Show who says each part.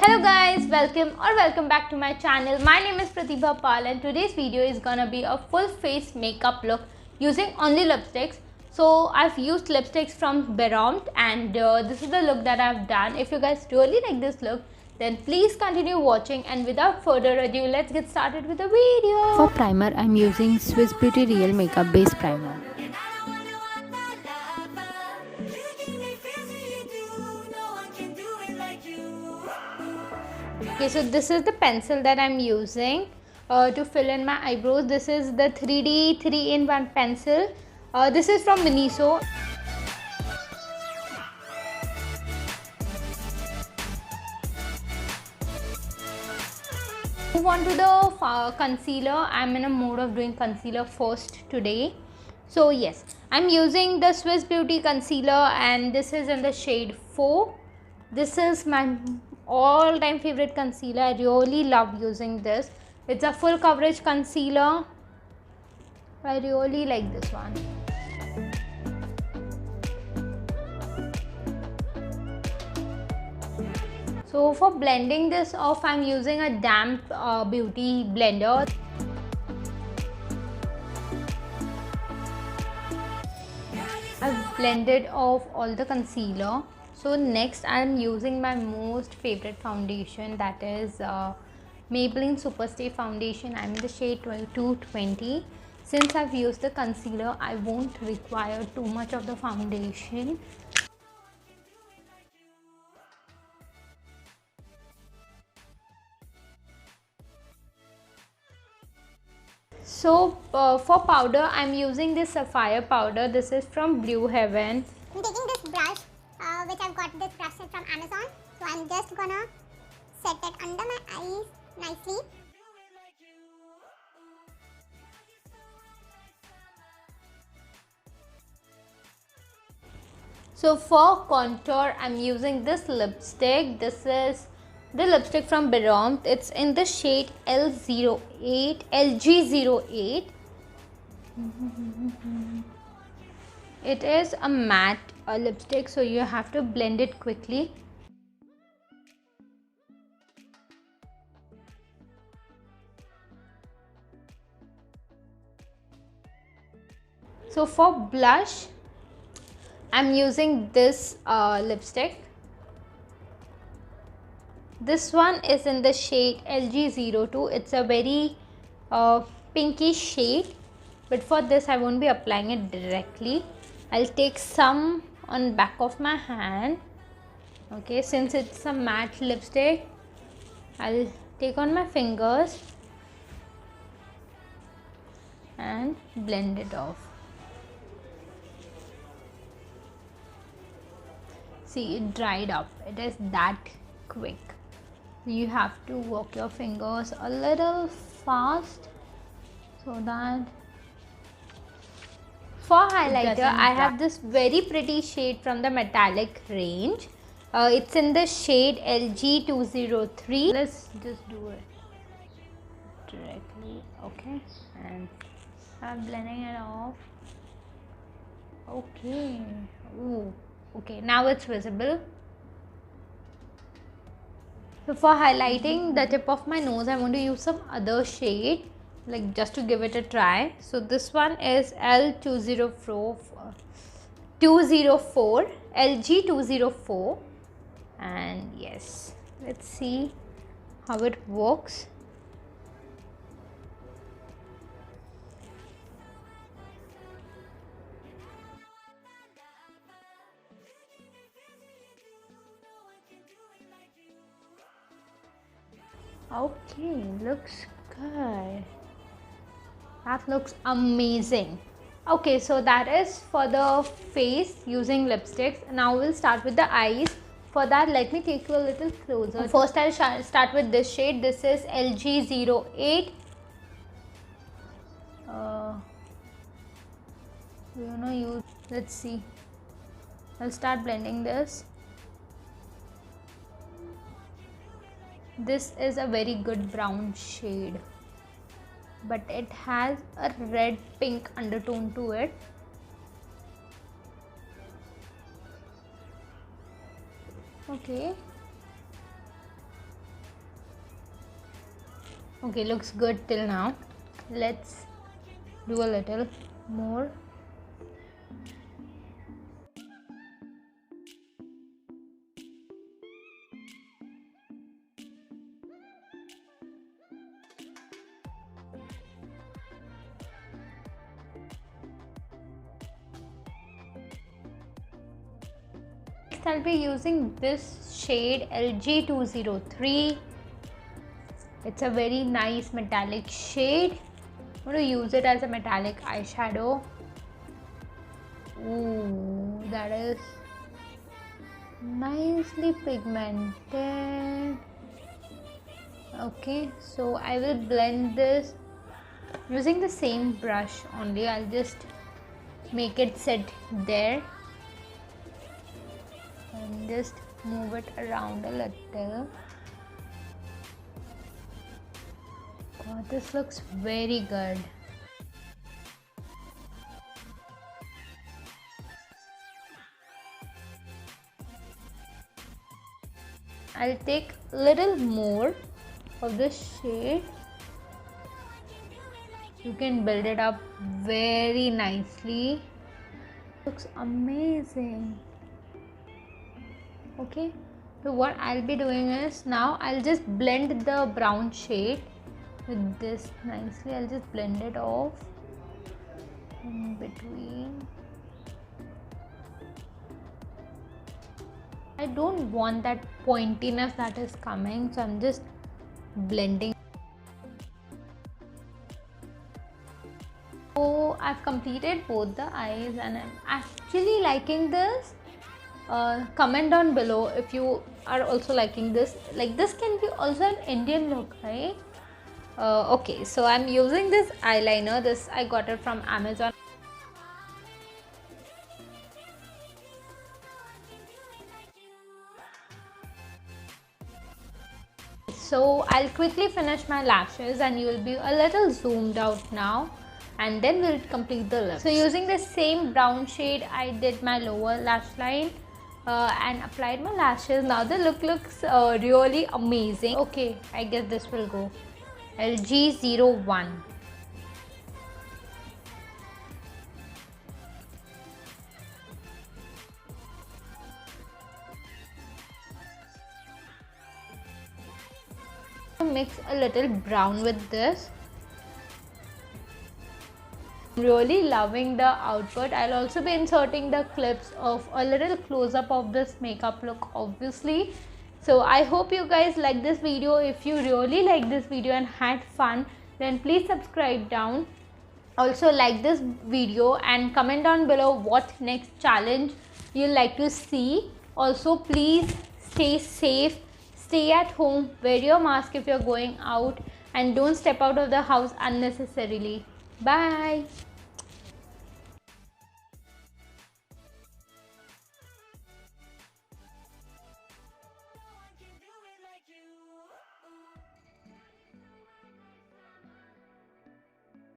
Speaker 1: Hello guys, welcome back to my channel. My name is Pratibha Pal and today's video is gonna be a full face makeup look using only lipsticks. So I've used lipsticks from Berompt and this is the look that I've done. If you guys really like this look, then please continue watching, and without further ado, let's get started with the video.
Speaker 2: For primer, I'm using Swiss Beauty Real Makeup Base Primer.
Speaker 1: Okay, so this is the pencil that I'm using to fill in my eyebrows. This is the 3D 3-in-1 pencil. This is from Miniso. Move on to the concealer. I'm in a mode of doing concealer first today. So yes, I'm using the Swiss Beauty concealer and this is in the shade 4. This is my all-time favorite concealer. I really love using this. It's a full coverage concealer. I really like this one. So for blending this off, I'm using a damp beauty blender. I've blended off all the concealer. So next I'm using my most favorite foundation, that is Maybelline Superstay foundation. I'm in the shade 220. Since I've used the concealer, I won't require too much of the foundation. So for powder, I'm using this sapphire powder. This is from Blue Heaven.
Speaker 3: I'm taking this brush, which I've got this brush from Amazon. So I'm just gonna set it under my eyes nicely.
Speaker 1: So for contour, I'm using this lipstick. This is the lipstick from Berompt. It's in the shade LG08. It is a matte lipstick, so you have to blend it quickly. So for blush, I'm using this lipstick. This one is in the shade LG02. It's a very pinkish shade, but for this I won't be applying it directly. I'll take some on back of my hand. Okay, since it's a matte lipstick, I'll take on my fingers and blend it off. See, it dried up. It is that quick. You have to work your fingers a little fast so that. For highlighter, I have this very pretty shade from the metallic range. It's in the shade LG203. Let's just do it directly. Okay, and I'm blending it off. Okay. Ooh. Okay, now it's visible. So for highlighting the tip of my nose, I want to use some other shade, like just to give it a try. So this one is LG204, and yes, let's see how it works. Okay, looks good. That looks amazing. Okay, so that is for the face using lipsticks. Now we'll start with the eyes. For that, let me take you a little closer. First, I'll start with this shade. This is LG08. Let's see. I'll start blending this. This is a very good brown shade, but it has a red pink undertone to it. Okay, Okay, looks good till now. Let's do a little more. Next, I'll be using this shade LG203. It's a very nice metallic shade. I'm going to use it as a metallic eyeshadow. Ooh, that is nicely pigmented. Okay, so I will blend this using the same brush only. I'll just make it sit there and just move it around a little. Oh, this looks very good. I'll take a little more of this shade. You can build it up very nicely. Looks amazing. Okay, so what I'll be doing is now I'll just blend the brown shade with this nicely. I'll just blend it off in between. I don't want that pointiness that is coming, so I'm just blending. So I've completed both the eyes and I'm actually liking this. Comment down below if you are also liking this. Like, this can be also an Indian look, right? Okay, so I'm using this eyeliner. This I got it from Amazon. So I'll quickly finish my lashes and you will be a little zoomed out now, and then we'll complete the look. So using the same brown shade, I did my lower lash line and applied my lashes. Now the look looks really amazing. Okay, I guess this will go. LG01. Mix a little brown with this. I'm really loving the output. I'll also be inserting the clips of a little close-up of this makeup look, obviously. So I hope you guys like this video. If you really like this video and had fun, then please subscribe down. Also like this video and comment down below what next challenge you'd like to see. Also please stay safe, stay at home, wear your mask if you're going out, and don't step out of the house unnecessarily. Bye.